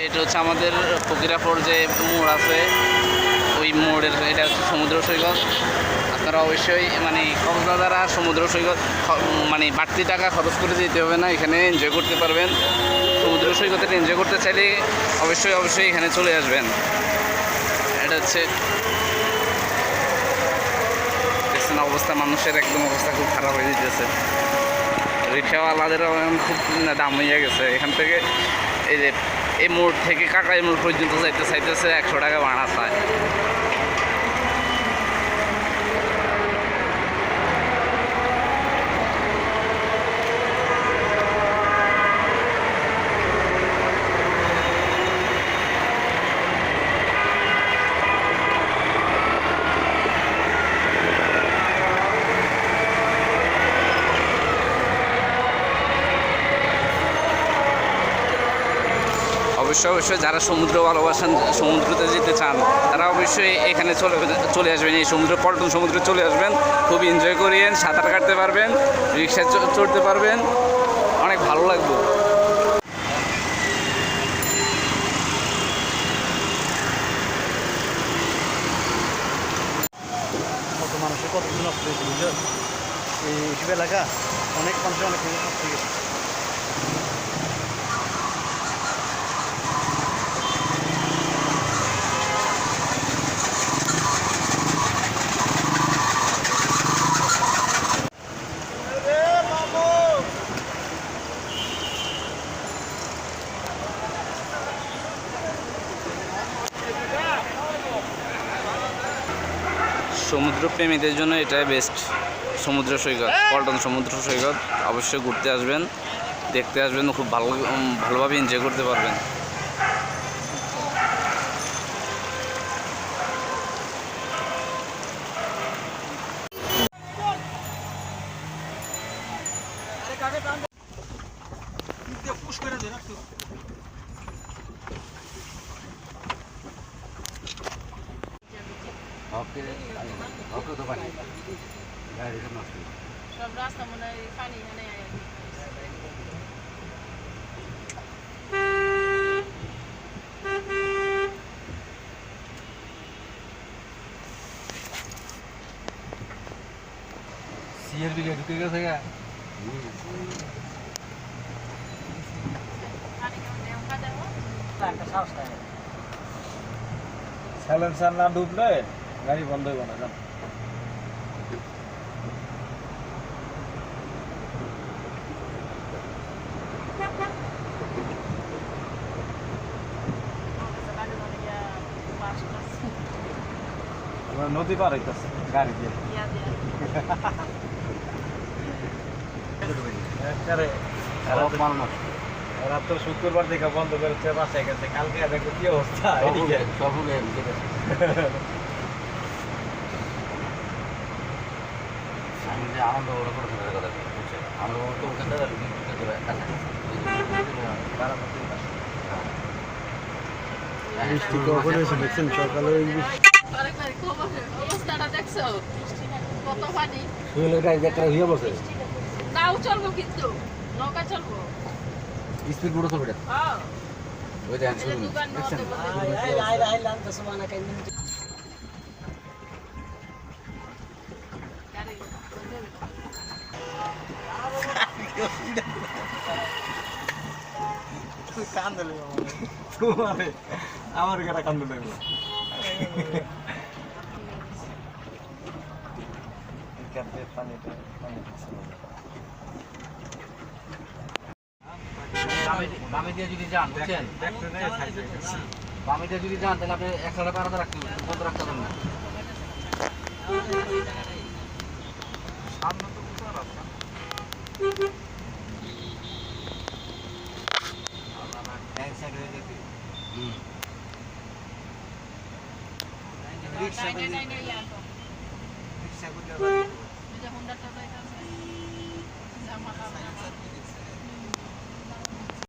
এটা হচ্ছে আমাদের ফকিরাপুর যে মোড় আছে ওই মোড়ের, এটা হচ্ছে সমুদ্র সৈকত। আপনারা অবশ্যই মানে কক্সবাজার আর সমুদ্র সৈকত মানে বাড়তি টাকা খরচ করে যেতে হবে না, এখানে এনজয় করতে পারবেন। সমুদ্র সৈকতে এনজয় করতে চাইলে অবশ্যই এখানে চলে আসবেন। এটা হচ্ছে দেখছেন অবস্থা, মানুষের একদম অবস্থা খুব খারাপ হয়ে যেতেছে। রিক্সাওয়ালাদেরও খুব দাম হয়ে গেছে। এখান থেকে এই যে এই মোড় থেকে কাকাই মোড় পর্যন্ত চাইতেছে 100 টাকা ভাড়া চায়। অবশ্যই যারা সমুদ্র ভালোবাসেন, সমুদ্রতে যেতে চান, তারা অবশ্যই এখানে চলে আসবেন। এই পল্টন সমুদ্রে চলে আসবেন, খুব এনজয় করিয়েন, সাঁতার কাটতে পারবেন, রিক্সা চড়তে পারবেন, অনেক ভালো লাগবে। কত মানুষের কত নষ্ট হয়েছে বুঝলো, এইসব এলাকা অনেক মানুষের অনেক কিছু নষ্ট হয়ে গেছে। সমুদ্র প্রেমীদের জন্য এটাই বেস্ট সমুদ্র সৈকত, পল্টন সমুদ্র সৈকত। অবশ্যই ঘুরতে আসবেন, দেখতে আসবেন, খুব ভালোভাবে এনজয় করতে পারবেন। সব রাস্তা মনে হয় পানি এখানে সিএর বিঘা ঢুকে গেছে গা। সাইলেন্সার না ঢুকলে গাড়ি বন্ধ হইব না। নদী পার হইতেছে গাড়ি দিয়ে। রাত্র শুক্রবার থেকে বন্ধ করেছে, বাসায় গেছে। কালকে দেখো কি অবস্থা। আনন্দ সকালে অবস্থাটা দেখছো কত পানি। নাও চলবো কিন্তু নৌকা চলবো, স্পিড বোটও চলবে। হ্যাঁ ওই দেখেন শুরু দোকান দেখছেন কান্দলে আমার কেটা কান্দ দেবো। বামে দিয়ে যদি যান বুঝছেন, বামে দিয়ে যদি যান তাহলে আপনি 100 টাকা আলাদা রাখতে হবে, বন্ধ রাখতে পারবেন না। রিক্সা